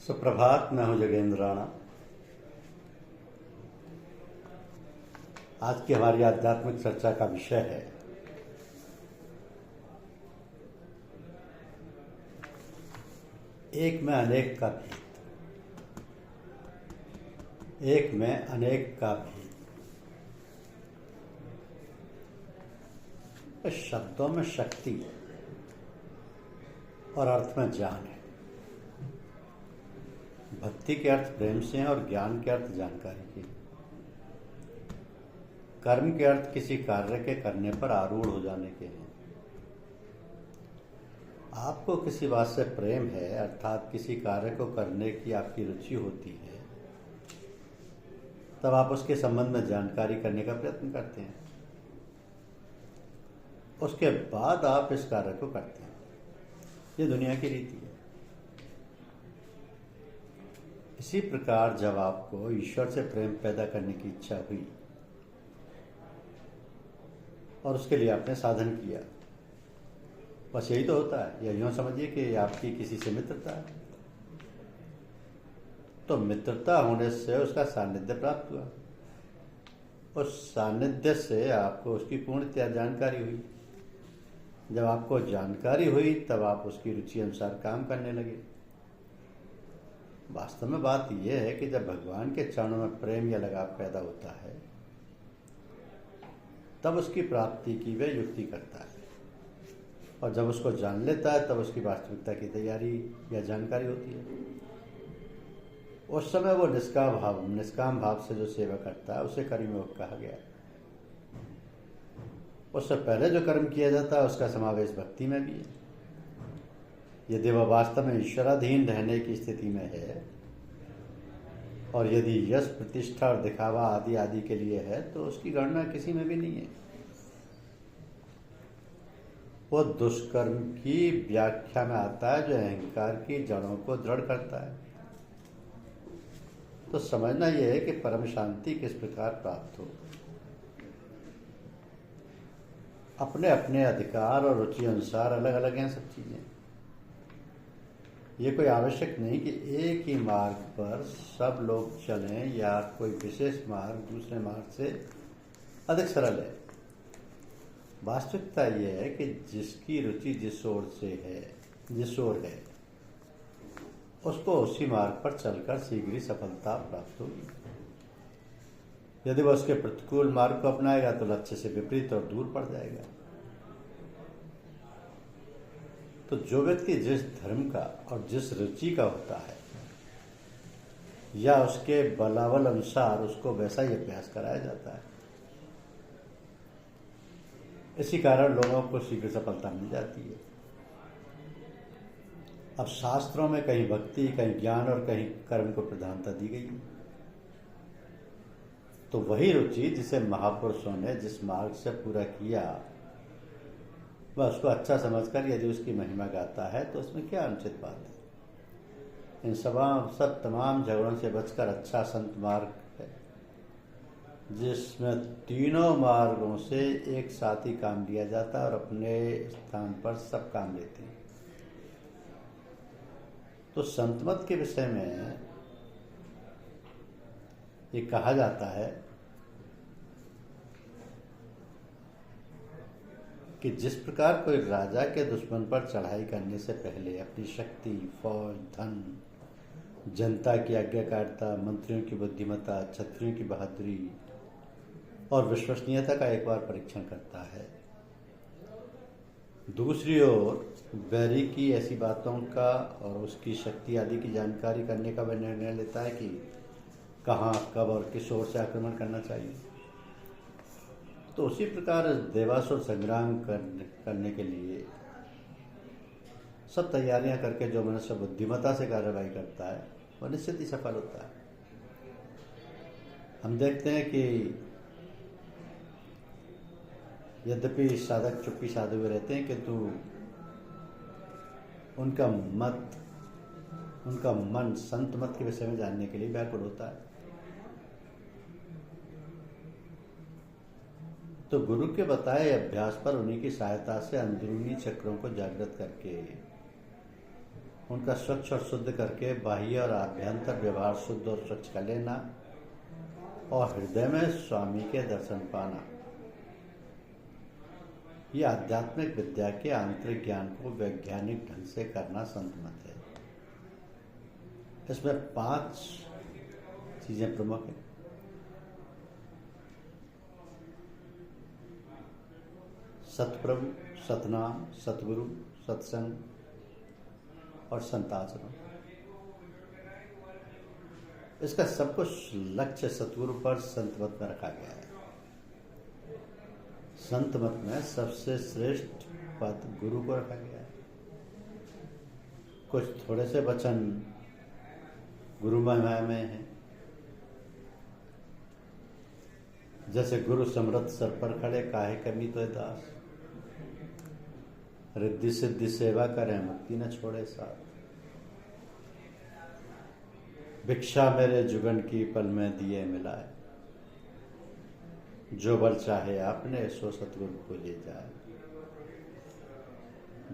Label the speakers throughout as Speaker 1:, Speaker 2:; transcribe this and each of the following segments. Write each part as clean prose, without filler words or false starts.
Speaker 1: सुप्रभात। मैं हूं जगेंद्र राणा। आज की हमारी आध्यात्मिक चर्चा का विषय है एक में अनेक का भेद। एक में अनेक का भेद। इस शब्दों में शक्ति और अर्थ में ज्ञान है। भक्ति के अर्थ प्रेम से हैं और ज्ञान के अर्थ जानकारी के। कर्म के अर्थ किसी कार्य के करने पर आरूढ़ हो जाने के हैं। आपको किसी बात से प्रेम है, अर्थात किसी कार्य को करने की आपकी रुचि होती है, तब आप उसके संबंध में जानकारी करने का प्रयत्न करते हैं। उसके बाद आप इस कार्य को करते हैं। ये दुनिया की रीति है। इसी प्रकार जब आपको ईश्वर से प्रेम पैदा करने की इच्छा हुई और उसके लिए आपने साधन किया, बस यही तो होता है। या यूँ समझिए कि आपकी किसी से मित्रता है, तो मित्रता होने से उसका सानिध्य प्राप्त हुआ। उस सानिध्य से आपको उसकी पूर्णतया जानकारी हुई। जब आपको जानकारी हुई तब आप उसकी रुचि अनुसार काम करने लगे। वास्तव में बात यह है कि जब भगवान के चरणों में प्रेम या लगाव पैदा होता है, तब उसकी प्राप्ति की वह युक्ति करता है, और जब उसको जान लेता है तब उसकी वास्तविकता की तैयारी या जानकारी होती है। उस समय वो निष्काम भाव से जो सेवा करता है उसे कर्मयोग कहा गया। उससे पहले जो कर्म किया जाता है उसका समावेश भक्ति में भी है। यदि वह वास्तव में ईश्वराधीन रहने की स्थिति में है और यदि यश प्रतिष्ठा और दिखावा आदि आदि के लिए है, तो उसकी गणना किसी में भी नहीं है। वो दुष्कर्म की व्याख्या में आता है जो अहंकार की जड़ों को दृढ़ करता है। तो समझना यह है कि परम शांति किस प्रकार प्राप्त हो। अपने अपने अधिकार और रुचि अनुसार अलग अलग हैं सब चीजें। ये कोई आवश्यक नहीं कि एक ही मार्ग पर सब लोग चलें या कोई विशेष मार्ग दूसरे मार्ग से अधिक सरल है। वास्तविकता यह है कि जिसकी रुचि जिस ओर है उसको उसी मार्ग पर चलकर शीघ्र ही सफलता प्राप्त होगी। यदि वह उसके प्रतिकूल मार्ग को अपनाएगा तो लक्ष्य से विपरीत और दूर पड़ जाएगा। तो जो व्यक्ति जिस धर्म का और जिस रुचि का होता है, या उसके बलाबल अनुसार उसको वैसा ही अभ्यास कराया जाता है। इसी कारण लोगों को शीघ्र सफलता मिल जाती है। अब शास्त्रों में कहीं भक्ति, कहीं ज्ञान और कहीं कर्म को प्रधानता दी गई है। तो वही रुचि जिसे महापुरुषों ने जिस मार्ग से पूरा किया, वह उसको अच्छा समझकर यदि उसकी महिमा गाता है तो उसमें क्या अनुचित बात है। इन सब तमाम झगड़ों से बचकर अच्छा संत मार्ग है, जिसमें तीनों मार्गों से एक साथ ही काम लिया जाता है और अपने स्थान पर सब काम लेते हैं। तो संतमत के विषय में ये कहा जाता है कि जिस प्रकार कोई राजा के दुश्मन पर चढ़ाई करने से पहले अपनी शक्ति, फौज, धन, जनता की आज्ञाकारिता, मंत्रियों की बुद्धिमत्ता, क्षत्रियों की बहादुरी और विश्वसनीयता का एक बार परीक्षण करता है, दूसरी ओर बैरी की ऐसी बातों का और उसकी शक्ति आदि की जानकारी करने का वह निर्णय लेता है कि कहाँ, कब और किस ओर से आक्रमण करना चाहिए। तो उसी प्रकार देवासुर संग्राम करने के लिए सब तैयारियां करके जो मनुष्य बुद्धिमत्ता से कार्रवाई करता है वह निश्चित ही सफल होता है। हम देखते हैं कि यद्यपि साधक चुप्पी साधे हुए रहते हैं, किंतु उनका मन संत मत के विषय में जानने के लिए व्याकुल होता है। तो गुरु के बताए अभ्यास पर उन्हीं की सहायता से अंदरूनी चक्रों को जागृत करके उनका स्वच्छ और शुद्ध करके बाह्य और आभ्यंतर व्यवहार शुद्ध और स्वच्छ कर लेना और हृदय में स्वामी के दर्शन पाना, यह आध्यात्मिक विद्या के आंतरिक ज्ञान को वैज्ञानिक ढंग से करना संत मत है। इसमें 5 चीजें प्रमुख हैं। सतप्रभु, सतनाम, सतगुरु, सत्संग और संताचरण। इसका सब कुछ लक्ष्य सतगुरु पर संत मत में रखा गया है। संत मत में सबसे श्रेष्ठ पद गुरु को रखा गया है। कुछ थोड़े से वचन गुरु महिमा में हैं, जैसे गुरु समृत सर पर खड़े काहे कमी तो दास, रिद्धि सिद्धि सेवा करें मुक्ति न छोड़े साथ, भिक्षा मेरे जुगन की पल में दिए मिलाए, जो बल चाहे आपने सो सतगुरु को ले जाए,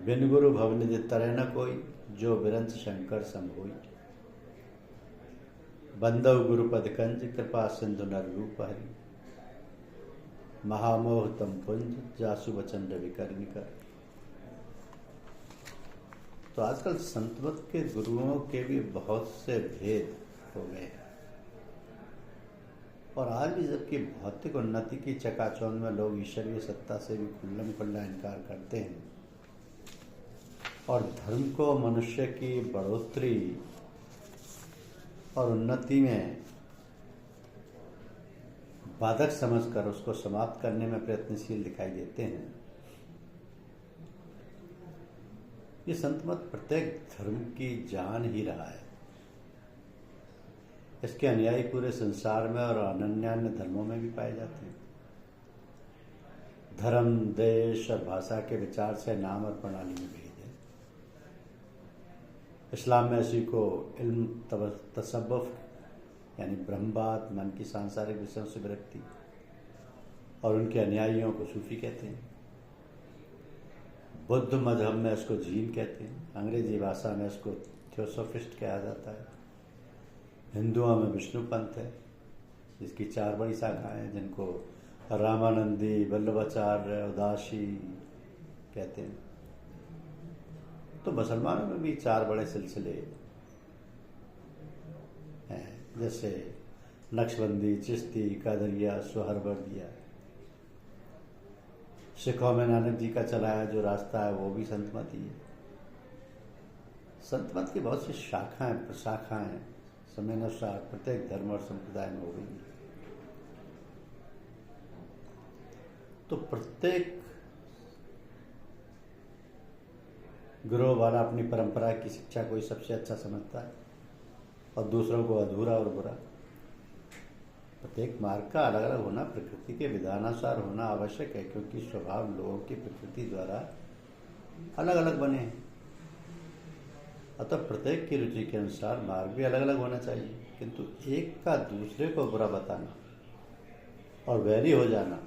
Speaker 1: बिन गुरु भवनिधि तरह न कोई, जो विरंच शंकर सम होई, बंदव गुरुपद कंज कृपा सिंधु नर रूप हरि, महामोह तम पुंज जासु वचन रवि करनी कर। तो आजकल संतमत के गुरुओं के भी बहुत से भेद हो गए हैं, और आज भी जबकि भौतिक उन्नति की चकाचौंध में लोग ईश्वरीय सत्ता से भी खुल्लम खुल्ला इनकार करते हैं और धर्म को मनुष्य की बढ़ोतरी और उन्नति में बाधक समझकर उसको समाप्त करने में प्रयत्नशील दिखाई देते हैं, ये संतमत प्रत्येक धर्म की जान ही रहा है। इसके अनुयायी पूरे संसार में और अनन्य धर्मों में भी पाए जाते हैं। धर्म, देश और भाषा के विचार से नाम और प्रणाली में भेद है। इस्लाम में इसी को इल्म, तसव्वुफ यानी ब्रह्मवाद, मन की सांसारिक विषयों से विरक्ति, और उनके अनुयायियों को सूफी कहते हैं। बुद्ध मजहब में इसको जीन कहते हैं। अंग्रेजी भाषा में इसको थियोसोफिस्ट कहा जाता है। हिंदुओं में विष्णु पंथ है, जिसकी 4 बड़ी शाखाएं हैं, जिनको रामानंदी, वल्लभाचार्य, उदासी कहते हैं। तो मुसलमानों में भी 4 बड़े सिलसिले हैं, जैसे नक्शबंदी, चिश्ती, कादरिया, सोहरवर्दिया। सिखों में नानक जी का चलाया जो रास्ता है वो भी संतमत ही है। संतमत की बहुत सी शाखाएं, प्रशाखाएं समयानुसार प्रत्येक धर्म और संप्रदाय में हो गई है। तो प्रत्येक गुरु वाला अपनी परंपरा की शिक्षा को ही सबसे अच्छा समझता है और दूसरों को अधूरा और बुरा। प्रत्येक मार्ग का अलग अलग होना प्रकृति के विधानानुसार होना आवश्यक है, क्योंकि स्वभाव लोगों की प्रकृति द्वारा अलग अलग बने हैं। अतः प्रत्येक की रुचि के अनुसार मार्ग भी अलग अलग होना चाहिए, किंतु एक का दूसरे को बुरा बताना और वैरी हो जाना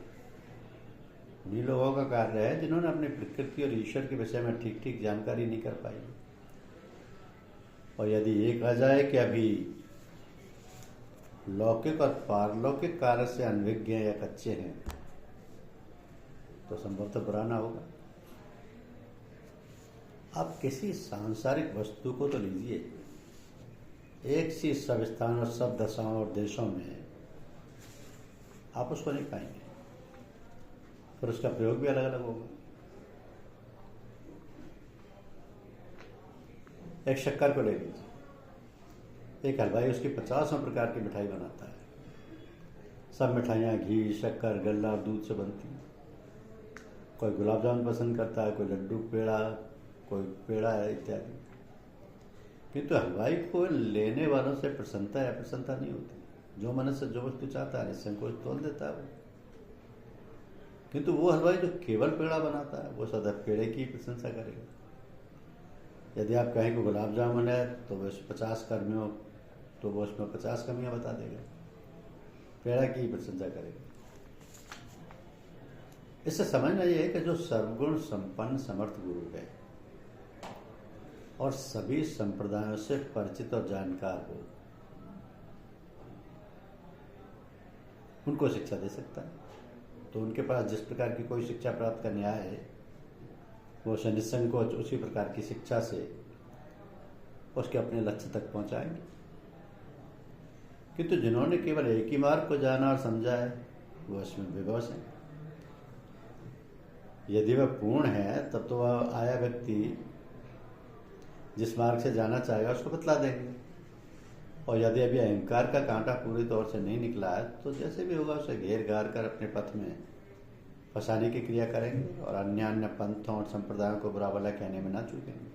Speaker 1: उन्हीं लोगों का कार्य है जिन्होंने अपनी प्रकृति और ईश्वर के विषय में ठीक ठीक जानकारी नहीं कर पाई। और यदि ये कहा जाए कि अभी लौकिक और पारलौकिक कार्य से अनभिज्ञ या कच्चे हैं, तो संभवतः बुरा ना होगा। आप किसी सांसारिक वस्तु को तो लीजिए, एक सी सब स्थान और सब दशाओं और देशों में आप उसको नहीं पाएंगे, फिर उसका प्रयोग भी अलग अलग होगा। एक शक्कर को ले लीजिए, एक हलवाई उसकी 50 प्रकार की मिठाई बनाता है। सब मिठाइयाँ घी, शक्कर, गल्ला और दूध से बनती हैं। कोई गुलाब जामुन पसंद करता है, कोई लड्डू, पेड़ा, कोई पेड़ा है इत्यादि। किंतु हलवाई को लेने वालों से प्रसन्नता या प्रसन्नता नहीं होती। जो मनुष्य जो वस्तु चाहता है निसंकोच तोल देता है वो। किंतु वो हलवाई जो केवल पेड़ा बनाता है वो सदा पेड़े की प्रशंसा करेगा। यदि आप कहें कि गुलाब जामुन है तो वो 50 कर्मियों तो वो उसमें 50 कमियां बता देगा, पेड़ा की प्रशंसा करेगा। इससे समझना यह है कि जो सर्वगुण संपन्न समर्थ गुरु है और सभी संप्रदायों से परिचित और जानकार हो, उनको शिक्षा दे सकता है। तो उनके पास जिस प्रकार की कोई शिक्षा प्राप्त करने आए, वो निसंकोच उसी प्रकार की शिक्षा से उसके अपने लक्ष्य तक पहुंचाएंगे। किंतु जिन्होंने केवल एक ही मार्ग को जाना और समझा है, वो इसमें विवश है। यदि वह पूर्ण है तब तो वह आया व्यक्ति जिस मार्ग से जाना चाहेगा उसको बतला देंगे, और यदि अभी अहंकार का कांटा पूरी तौर से नहीं निकला है तो जैसे भी होगा उसे घेर घार कर अपने पथ में फंसाने की क्रिया करेंगे और अन्य अन्य पंथों और संप्रदायों को बुरा भला कहने में ना चूकेंगे।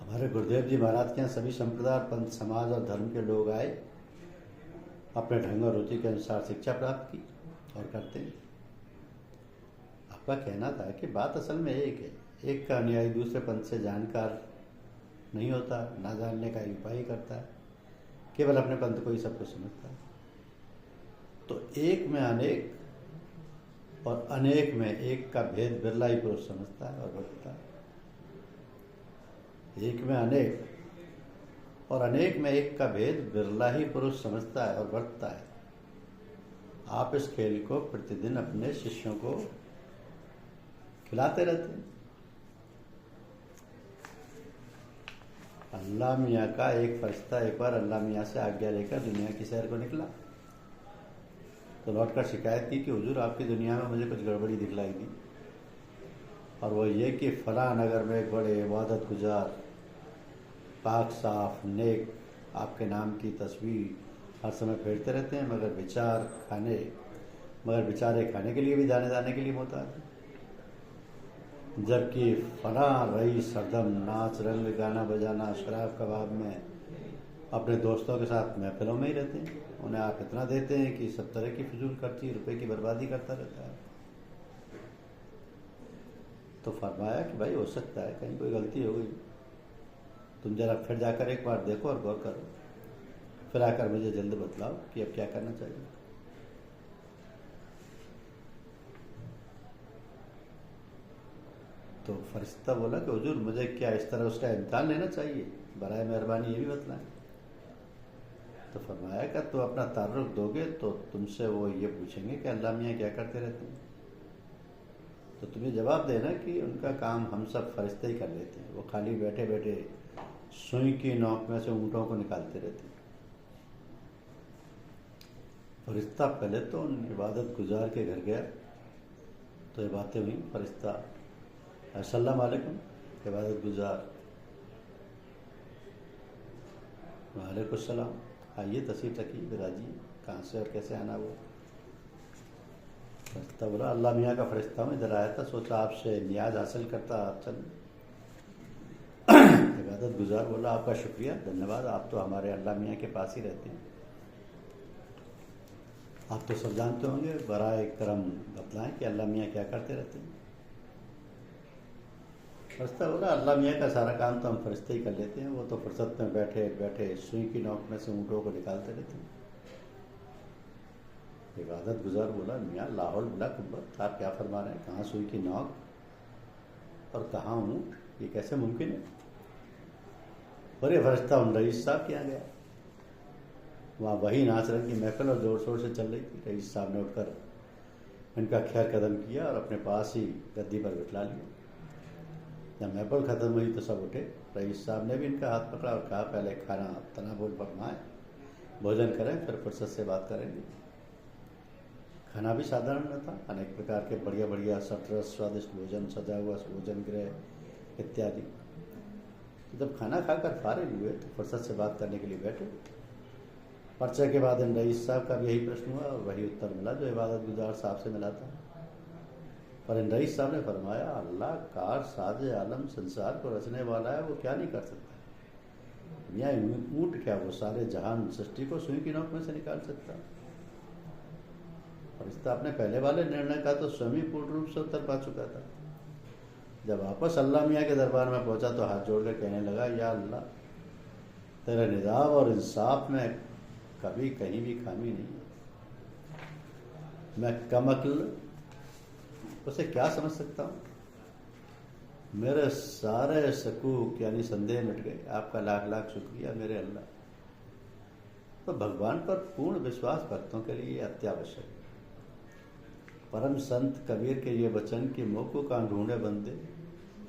Speaker 1: हमारे गुरुदेव जी महाराज के यहाँ सभी संप्रदाय, पंथ, समाज और धर्म के लोग आए, अपने ढंग और रुचि के अनुसार शिक्षा प्राप्त की और करते हैं। आपका कहना था कि बात असल में एक है, एक का अनुयायी दूसरे पंथ से जानकार नहीं होता, ना जानने का उपाय ही करता है, केवल अपने पंथ को ही सब कुछ समझता है। तो एक में अनेक और अनेक में एक का भेद बिरला ही पुरुष समझता है और बतता है। एक में अनेक और अनेक में एक का भेद बिरला ही पुरुष समझता है और बरतता है। आप इस खेल को प्रतिदिन अपने शिष्यों को खिलाते रहते हैं। अल्लाह मियाँ का एक फरिश्ता एक बार अल्लाह मियाँ से आज्ञा लेकर दुनिया की सैर को निकला, तो लौटकर शिकायत की कि हुजूर आपकी दुनिया में मुझे कुछ गड़बड़ी दिखलाई दी, और वो ये कि फलां नगर में एक बड़े इबादत गुजार, पाक साफ, नेक आपके नाम की तस्वीर हर समय फेरते रहते हैं, मगर बेचारे खाने के लिए भी दाने के लिए मोहताज हैं। जबकि फलां रईस हरदम नाच रंग गाना बजाना शराब कबाब में अपने दोस्तों के साथ महफिलों में ही रहते हैं, उन्हें आप इतना देते हैं कि सब तरह की फिजूल खर्ची, रुपए की बर्बादी करता रहता है। तो फरमाया कि भाई हो सकता है कहीं कोई गलती हो गई, तुम जरा फिर जाकर एक बार देखो और गौर करो, फिर आकर मुझे जल्द बतलाओ कि अब क्या करना चाहिए। तो फरिश्ता बोला कि हुजूर मुझे क्या इस तरह उसका इम्तिहान लेना चाहिए, बराए मेहरबानी ये भी बतलाएं। तो फरमाया कि तो अपना तारुफ दोगे तो तुमसे वो ये पूछेंगे कि अल्लाह मियाँ क्या करते रहते हैं, तो तुम्हें जवाब देना कि उनका काम हम सब फरिश्ते ही कर लेते हैं, वो खाली बैठे बैठे सुई की नोक में से ऊँटों को निकालते रहते हैं। फरिश्ता पहले तो उन इबादत गुजार के घर गया, तो ये बातें हुई। फरिश्ता अस्सलाम वालेकुम, इबादत गुजार वालेकुम सलाम, आइए तशरीफ रखिए, बिराजिए, कहाँ से और कैसे आना वो। फरिश्ता बोला अल्लाह मियाँ का फरिश्ता हूँ, इधर आया था, सोचा आपसे नियाज हासिल करता आप चल। इबादत गुजार बोला आपका शुक्रिया, धन्यवाद, आप तो हमारे अल्लाह मियाँ के पास ही रहते हैं, आप तो सब जानते होंगे, बराए करम बतलाएं कि अल्लाह मियाँ क्या करते रहते हैं। फरिश्ता बोला अल्लाह मियाँ का सारा काम तो हम फरिश्ते ही कर लेते हैं, वो तो फुर्सत में बैठे बैठे सुई की नोक में से ऊँटों को निकालते रहते हैं। इबादत गुजार बोला मियाँ लाहौल बिला कुव्वत, आप क्या फरमा रहे हैं, कहाँ सुई की नोक और कहाँ ऊँट, ये कैसे मुमकिन है। बड़े फरिश्ता उन रईस साहब के यहाँ गया, वहाँ वही नाच रंग की महफिल और जोर शोर से चल रही थी। रईस साहब ने उठकर इनका खैर कदम किया और अपने पास ही गद्दी पर बिठला लिया। जब महफिल ख़त्म हुई तो सब उठे, रईस साहब ने भी इनका हाथ पकड़ा और कहा पहले खाना तनावुल फरमाएं, भोजन करें, फिर फुर्सत से बात करेंगे। खाना भी साधारण न था, अनेक प्रकार के बढ़िया बढ़िया सटरस स्वादिष्ट भोजन, सजा हुआ भोजन गृह इत्यादि। जब खाना खाकर फारिग हुए तो फुर्सत से बात करने के लिए बैठे। पर्चे के बाद इन रईस साहब का भी यही प्रश्न हुआ और वही उत्तर मिला जो इबादत गुजार साहब से मिला था। पर इन रईस साहब ने फरमाया अल्लाह कार साज आलम संसार को रचने वाला है, वो क्या नहीं कर सकता। मियाँ ऊँट क्या, वो सारे जहान सृष्टि को सुई की नोक में से निकाल सकता। फरिश्ता अपने पहले वाले निर्णय का तो स्वयं पूर्ण रूप से उत्तर पा चुका था। जब वापस अल्लाह मियाँ के दरबार में पहुंचा तो हाथ जोड़कर कहने लगा या अल्लाह, तेरे निज़ाम और इंसाफ में कभी कहीं भी खामी नहीं है। मैं कमअक्ल उसे क्या समझ सकता हूँ? मेरे सारे शकूक यानी संदेह मिट गए। आपका लाख लाख शुक्रिया मेरे अल्लाह। तो भगवान पर पूर्ण विश्वास भक्तों के लिए अत्यावश्यक है। परम संत कबीर के ये वचन कि मोह को कहाँ ढूंढे बंदे,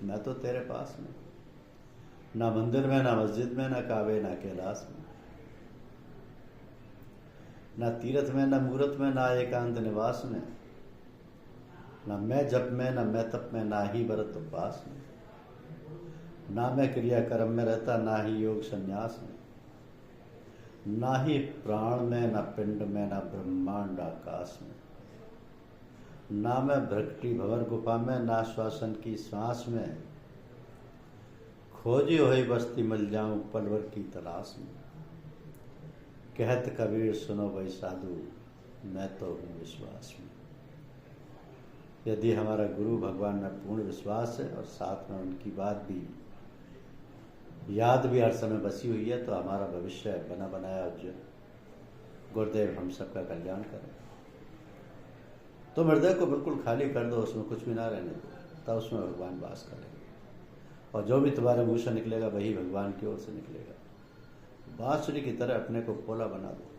Speaker 1: मैं तो तेरे पास में, ना मंदिर में, ना मस्जिद में, ना काबे, ना कैलाश में, ना तीर्थ में, ना मूरत में, ना एकांत निवास में, ना मैं जप में, ना मैं तप में, ना ही व्रत उपवास में, ना मैं क्रिया कर्म में रहता, ना ही योग संन्यास में, ना ही प्राण में, ना पिंड में, ना ब्रह्मांड आकाश में, ना मैं भ्रकटी भंवर गुफा में, ना श्वासन की सांस में, खोजी हुई बस्ती मिल जाऊं पलवर की तलाश में। कहत कबीर सुनो भाई साधु, मैं तो हूँ विश्वास में। यदि हमारा गुरु भगवान में पूर्ण विश्वास है और साथ में उनकी बात भी याद भी हर समय बसी हुई है, तो हमारा भविष्य बना बनाया उज्जवल। गुरुदेव हम सबका कल्याण करें। तो हृदय को बिल्कुल खाली कर दो, उसमें कुछ भी ना रहने दो, तब उसमें भगवान वास करेंगे। और जो भी तुम्हारे मुँह से निकलेगा वही भगवान की ओर से निकलेगा। बांसुरी की तरह अपने को पोला बना दो,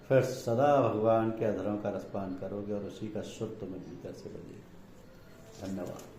Speaker 1: फिर सदा भगवान के अधरों का रसपान करोगे और उसी का सुर तुम्हें भीतर से बजेगा। धन्यवाद।